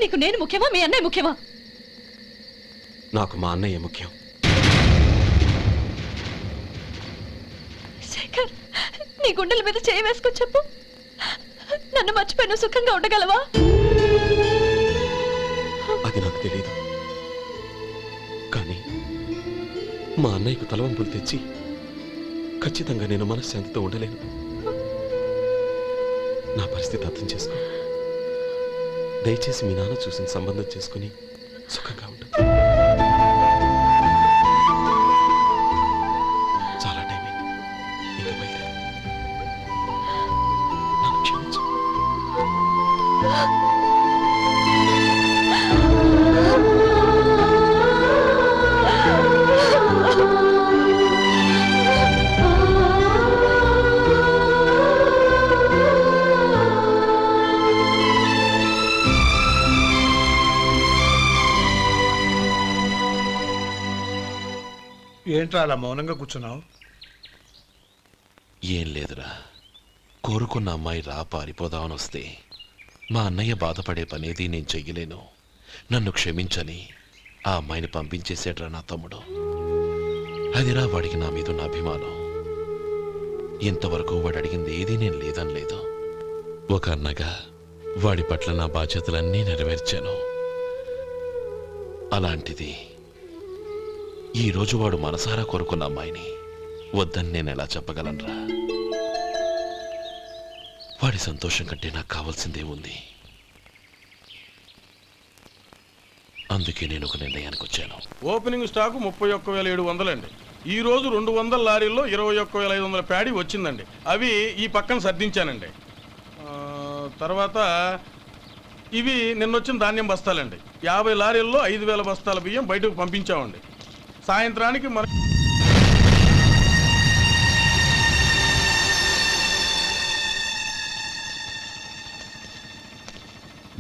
నీకు నేను ముఖ్యమా, మీ అన్నయ్య ముఖ్యమా? నాకు మా అన్నయ్య ముఖ్యం. శేఖర్, నీ గుండెల మీద చేయి వేసుకొని చెప్పు, నన్ను మర్చిపోయి నువ్వు సుఖంగా ఉండగలవా? అది నాకు తెలియదు, కానీ మా అన్నయ్యకు తలవంపులు తెచ్చి ఖచ్చితంగా నేను మనశ్శాంతితో ఉండలేను. నా పరిస్థితి అర్థం చేసుకో. దయచేసి మీ నాన్న చూసిన సంబంధం చేసుకుని సుఖంగా ఉండు. చాలా టైం అయింది, ఇంకా బయలుదేరు. నన్ను క్షమించు. ఏంట్రా అలా మౌనంగా కూర్చున్నావు? ఏం లేదురా, కోరుకున్న అమ్మాయి రా పారిపోదామని వస్తే మా అన్నయ్య బాధపడే పనేది నేను చెయ్యలేను, నన్ను క్షమించని ఆ అమ్మాయిని పంపించేసేట్రా నా తమ్ముడు. అదిరా వాడికి నా మీద ఉన్న అభిమానం. ఇంతవరకు వాడు అడిగింది ఏదీ నేను లేదని లేదు. ఒక అన్నగా వాడి పట్ల నా బాధ్యతలన్నీ నెరవేర్చాను. అలాంటిది ఈరోజు వాడు మనసారా కోరుకున్న అమ్మాయిని వద్దని నేను ఎలా చెప్పగలనురా? వాడి సంతోషం కంటే నాకు కావాల్సిందే ఉంది. అందుకే నేను ఒక నిర్ణయానికి వచ్చాను. ఓపెనింగ్ స్టాక్ 31,700 అండి. ఈ రోజు 200 లారీల్లో 21,500 ప్యాడీ వచ్చిందండి. అవి ఈ పక్కన సర్దించానండి. తర్వాత ఇవి నిన్నొచ్చిన ధాన్యం బస్తాలండి. 50 లారీల్లో 5,000 బస్తాల బియ్యం బయటకు పంపించామండి. సాయంత్రానికి మన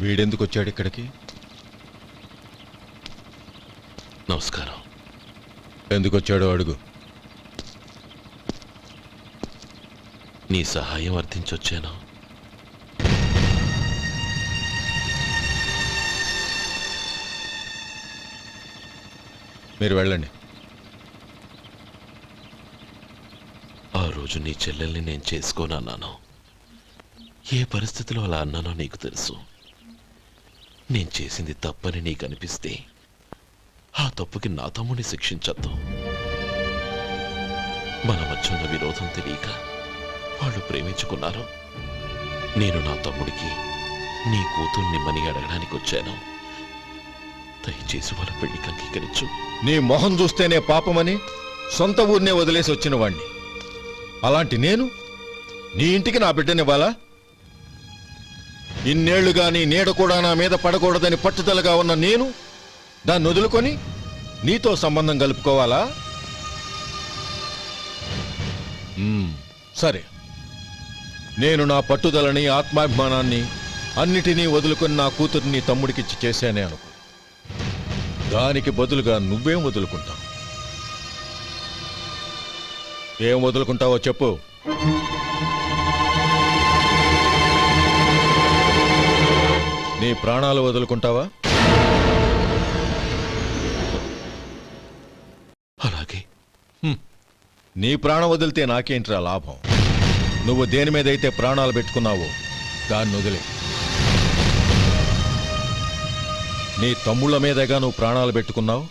వీడెందుకు వచ్చాడు ఇక్కడికి? నమస్కారం. ఎందుకు వచ్చాడో అడుగు. నీ సహాయం అర్థించొచ్చాను. మీరు వెళ్ళండి. ఆ రోజు నీ చెల్లెల్ని నేను చేసుకోనన్నాను. ఏ పరిస్థితిలో అలా అన్నానో నీకు తెలుసు. నేను చేసింది తప్పని నీకు అనిపిస్తే ఆ తప్పుకి నా తమ్ముడిని శిక్షించద్దు. మన మధ్య ఉన్న విరోధం తెలియక వాళ్ళు ప్రేమించుకున్నారు. నేను నా తమ్ముడికి నీ కూతుర్ని మని అడగడానికి వచ్చాను. దయచేసి వాళ్ళ పెళ్లికి అంగీకరించు. నీ మొహం చూస్తేనే పాపమని సొంత ఊరినే వదిలేసి వచ్చిన వాణ్ణి. అలాంటి నేను నీ ఇంటికి నా బిడ్డనివ్వాలా? ఇన్నేళ్లుగా నీ నీడ కూడా నా మీద పడకూడదని పట్టుదలగా ఉన్న నేను దాన్ని వదులుకొని నీతో సంబంధం కలుపుకోవాలా? సరే, నేను నా పట్టుదలని, ఆత్మాభిమానాన్ని అన్నిటినీ వదులుకొని నా కూతుర్ని తమ్ముడికిచ్చి చేశానే అనుకో. దానికి బదులుగా నువ్వేం వదులుకుంటావు? ఏం వదులుకుంటావో చెప్పు. నీ ప్రాణాలు వదులుకుంటావా? అలాగే. నీ ప్రాణం వదిలితే నాకేంట్రా లాభం? నువ్వు దేని మీదైతే ప్రాణాలు పెట్టుకున్నావో దాన్ని వదిలే. నీ తమ్ముళ్ళ మీదగా నువ్వు ప్రాణాలు పెట్టుకున్నావు,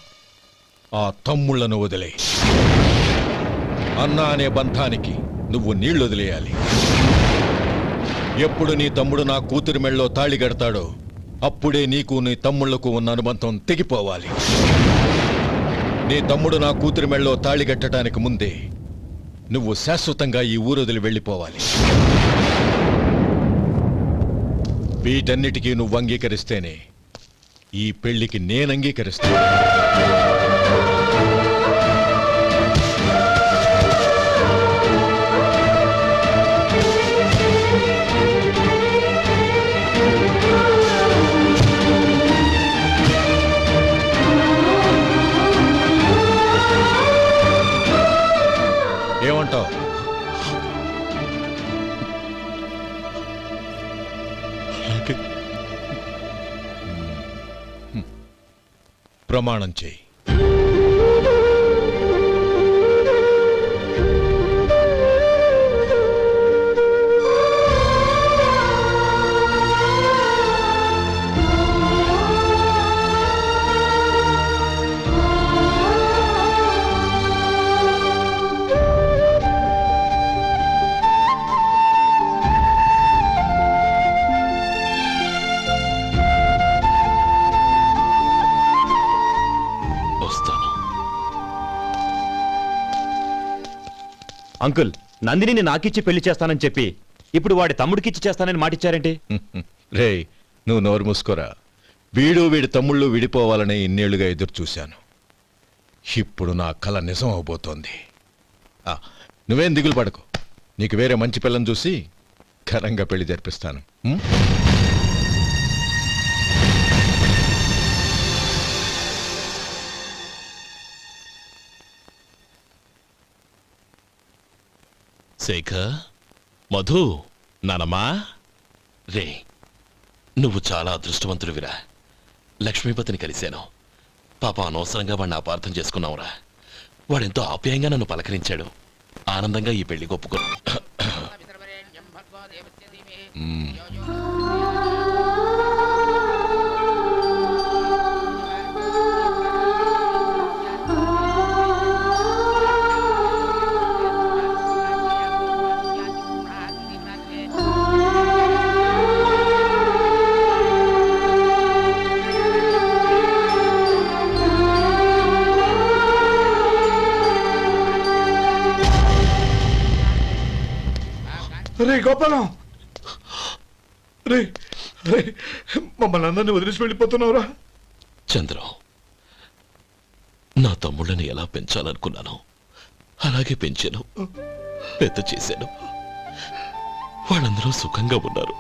ఆ తమ్ముళ్లను వదిలే. అన్న అనే బంధానికి నువ్వు నీళ్లు వదిలేయాలి. ఎప్పుడు నీ తమ్ముడు నా కూతురి మెళ్ళలో తాళి కడతాడో అప్పుడే నీకు నీ తమ్ముళ్లకు ఉన్న అనుబంధం తెగిపోవాలి. నీ తమ్ముడు నా కూతురి మెళ్ళలో తాళి కట్టడానికి ముందే నువ్వు శాశ్వతంగా ఈ ఊరొదిలి వెళ్ళిపోవాలి. వీటన్నిటికీ నువ్వు అంగీకరిస్తేనే ఈ పెళ్లికి నేను అంగీకరిస్తాను. ఏమంటావు? ప్రమాణం చేయి. అంకుల్, నందినిని నాకిచ్చి పెళ్లి చేస్తానని చెప్పి ఇప్పుడు వాడి తమ్ముడికిచ్చి చేస్తానని మాటిచ్చారేంటి? రే, నువ్వు నోరు మూసుకోరా. వీడి తమ్ముళ్ళు విడిపోవాలనే ఇన్నేళ్లుగా ఎదురు చూశాను. ఇప్పుడు నా కల నిజం అవబోతోంది. నువ్వేం దిగులు పడకు. నీకు వేరే మంచి పిల్లని చూసి ఘనంగా పెళ్లి జరిపిస్తాను. శేఖర్, మధు, నానమ్మా, రే, నువ్వు చాలా అదృష్టవంతుడివిరా. లక్ష్మీపతిని కలిశాను. పాప అనవసరంగా వాడిని అపార్థం చేసుకున్నావురా. వాడెంతో ఆప్యాయంగా నన్ను పలకరించాడు. ఆనందంగా ఈ పెళ్లి ఒప్పుకో. రే గోపాలం, రే రే, మమ్మల్ని అందరినీ వదిలేసి వెళ్ళిపోతున్నావురా? చంద్రం, నా తమ్ముళ్ళని ఎలా పెంచాలనుకున్నాను అలాగే పెంచాను, పెద్ద చేశాను. వాళ్ళందరూ సుఖంగా ఉన్నారు.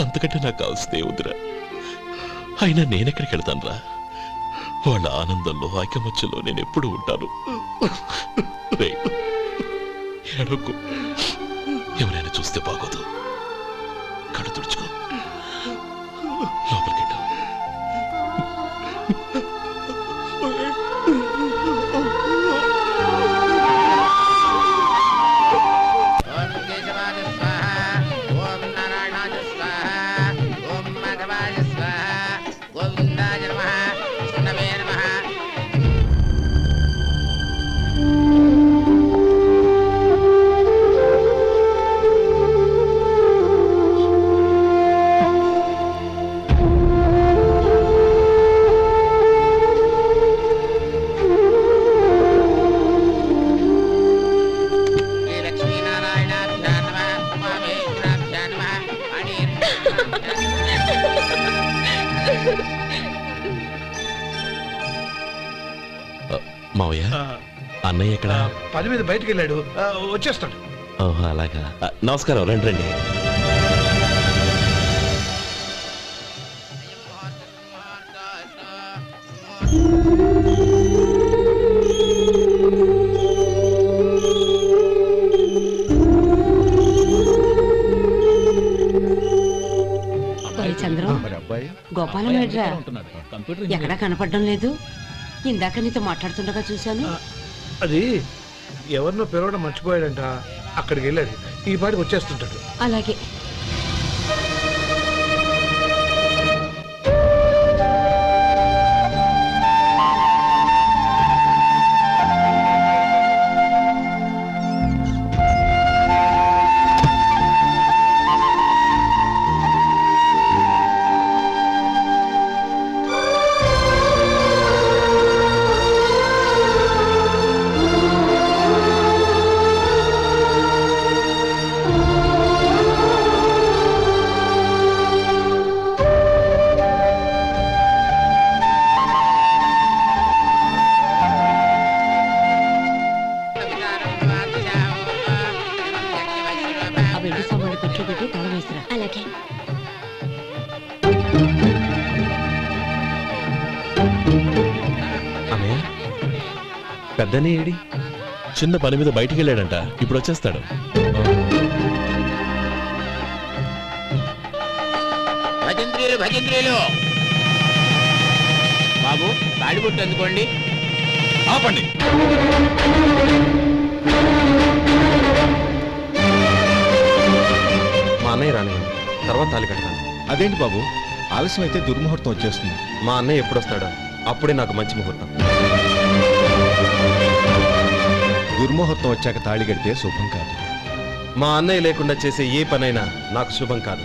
అంతకంటే నాకు కావాల్సిందే ఉందిరా. అయినా నేనెక్కడికి వెళ్తానురా? వాళ్ళ ఆనందంలో, ఐకమత్యంలో నేను ఎప్పుడు ఉంటాను. రే, ఎడకు. ఎవరైనా చూస్తే బాగోదు. కళ్ళు తుడుచుకో. లోపలికి మావయ్య అన్నయ్య ఎక్కడ? పని మీద బయటికి వెళ్ళాడు, వచ్చేస్తాడు. ఓహో అలాగా. నమస్కారం, రండి రండి. చంద్రం, గోపాలం ఏడ్రా? ఎక్కడా కనపడడం లేదు. ఇందాక నీతో మాట్లాడుతుండగా చూశాను. అది ఎవరినో పిలవడం మర్చిపోయాడంట, అక్కడికి వెళ్ళాడు. ఈ పాటికి వచ్చేస్తుంటాడు. అలాగే. అలాగే. అన్నయ్య, పెద్దనే ఏడి? చిన్న పని మీద బయటికి వెళ్ళాడంట, ఇప్పుడు వచ్చేస్తాడు. భజంత్రీలు భజంత్రీలు బాబు, తాడిబొట్టు అందుకోండి. ఆపండి. మా అన్నయ్య రానివ్వండి, తర్వాత తాళి కడతాను. అదేంటి బాబు, ఆలస్యం అయితే దుర్ముహూర్తం వచ్చేస్తుంది. మా అన్నయ్య ఎప్పుడు వస్తాడో అప్పుడే నాకు మంచి ముహూర్తం. దుర్ముహూర్తం వచ్చాక తాళి కడితే శుభం కాదు. మా అన్నయ్య లేకుండా చేసే ఏ పనైనా నాకు శుభం కాదు.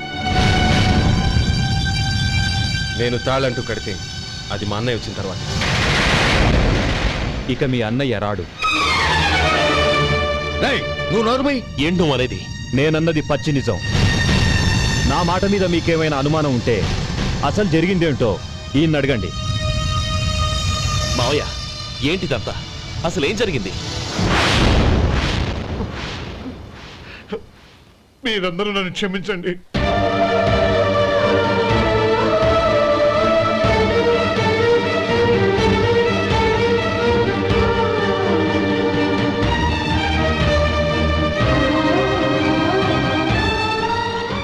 నేను తాళంటూ కడితే అది మా అన్నయ్య వచ్చిన తర్వాత. ఇక మీ అన్నయ్య రాడు. నువ్వు నోరుమై. ఏంటో అనేది? నేనన్నది పచ్చి నిజం. నా మాట మీద మీకేమైనా అనుమానం ఉంటే అసలు జరిగిందేంటో ఈయన్ని అడగండి. మావయ్య, ఏంటిదంతా? అసలు ఏం జరిగింది? మీరందరూ నన్ను క్షమించండి.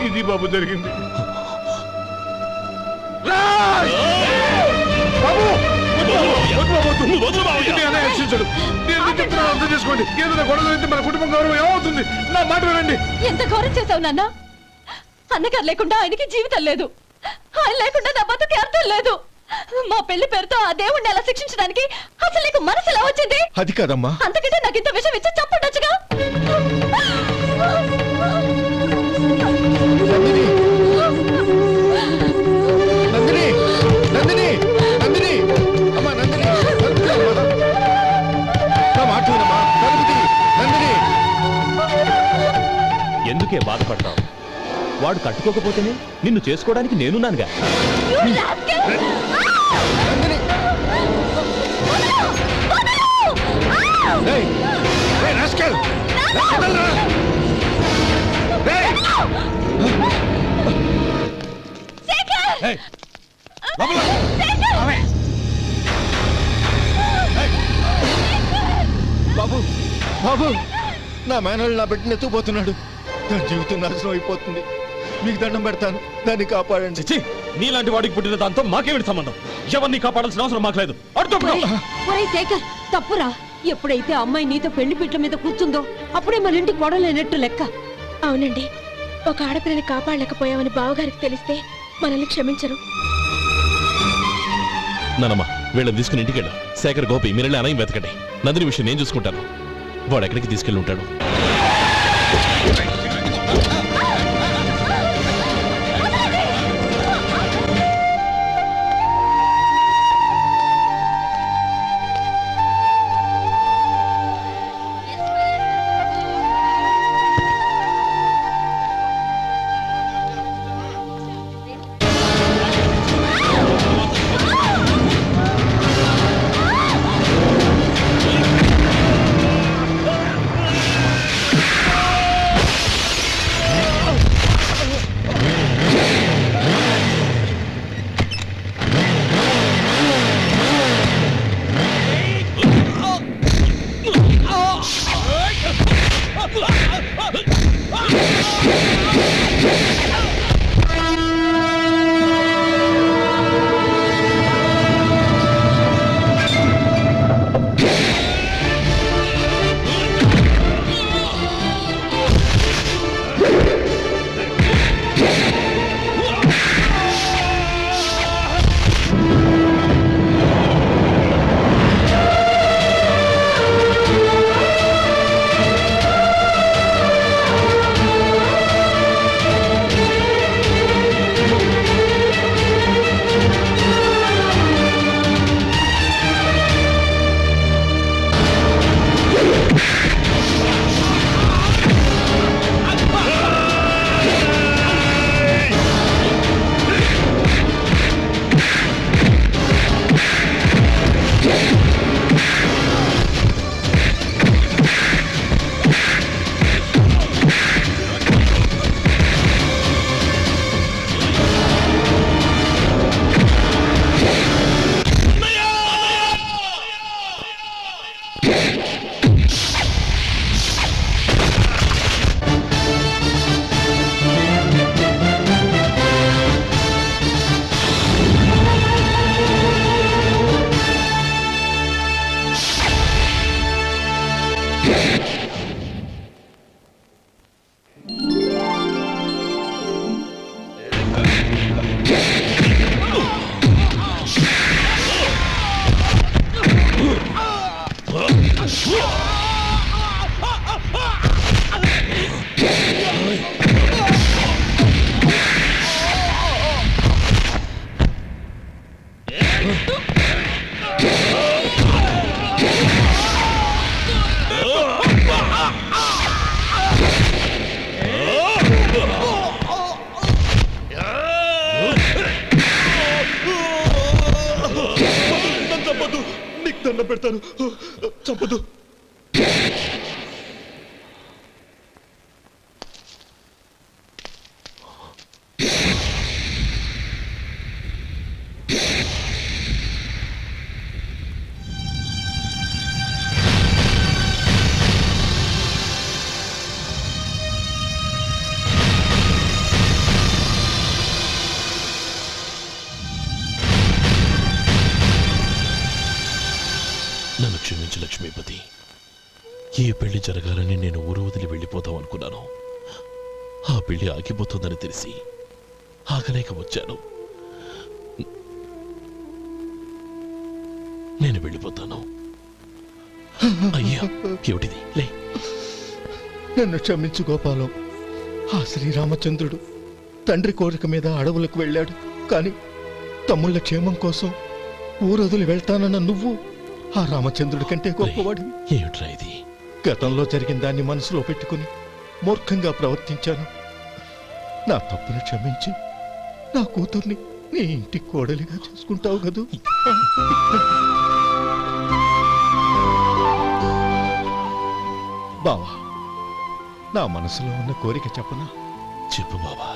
ఇది బాబు జరిగింది. అర్థం చేసుకోండి. ఏదైనా గొడవ అయితే మన కుటుంబం గౌరవం ఏమవుతుంది? నా మాట వినండి. ఎంత ఘోరం చేశావు నాన్న. అన్నగారు లేకుండా ఆయనకి జీవితం లేదు, ఆయన లేకుండా నా బతుకి అర్థం లేదు. మా పెళ్లి పేరుతో ఆ దేవుణ్ణి ఎలా శిక్షించడానికి అసలు నీకు మనసు ఎలా వచ్చింది? అది కాదమ్మా. అంతకంటే నాకు ఇంత విషయం ఇచ్చి చంపుండొచ్చుగా. నందిని, నందిని, నందిని, అమ్మా నందిని, నా మాట వినమ్మా. నందిని, ఎందుకే బాధపడతావు? వాడు కట్టుకోకపోతేనే నిన్ను చేసుకోవడానికి నేనున్నానుగా. బాబు, బాబు, నా మేనల్ని నా బిడ్డని ఎత్తుకుపోతున్నాడు. నా జీవితం నాశనం అయిపోతుంది. మీకు దండం పెడతాను, దాన్ని కాపాడండి. నీలాంటి వాడికి పుట్టిన దాంతో మాకేమిటి సంబంధం? ఎవరిని కాపాడాల్సిన అవసరం మాకు లేదు. ఒరేయ్ శేఖర్, తప్పురా. ఎప్పుడైతే అమ్మాయి నీతో పెళ్లి పీటల మీద కూర్చుందో అప్పుడే మన ఇంటికి గొడవలేనట్టు లెక్క. అవునండి, ఒక ఆడపిల్లని కాపాడలేకపోయామని బావగారికి తెలిస్తే మనల్ని క్షమించరు. నానమ్మ, వీళ్ళని తీసుకుని ఇంటికి వెళ్ళు. శేఖర్, గోపి, మీరెళ్ళి అన్నయ్య వెతకండి. నందిని విషయం నేను చూసుకుంటాను. వాడు ఎక్కడికి తీసుకెళ్ళి ఉంటాడు? దండం పెడతాను, చంపదు. నన్ను క్షమించు లక్ష్మీపతి. ఈ పెళ్లి జరగాలని నేను ఊరు వదిలి వెళ్ళిపోతాం అనుకున్నాను. ఆ పెళ్లి ఆగిపోతుందని తెలిసి ఆగలేక వచ్చాను. నేను వెళ్ళిపోతాను. అయ్యా, ఏమిటిది? లే. నన్ను క్షమించు గోపాలం. ఆ శ్రీరామచంద్రుడు తండ్రి కోరిక మీద అడవులకు వెళ్ళాడు. కానీ తమ్ముళ్ళ క్షేమం కోసం ఊరొదిలి వెళ్తానన్న నువ్వు ఆ రామచంద్రుడి కంటే గొప్పవాడు. ఏమిట్రా ఇది? గతంలో జరిగిన దాన్ని మనసులో పెట్టుకుని మూర్ఖంగా ప్రవర్తించాను. నా తప్పును క్షమించి నా కూతుర్ని నీ ఇంటి కోడలిగా చేసుకుంటావు కదూ? బావా, నా మనసులో ఉన్న కోరిక చెప్పనా? చెప్పు బావా.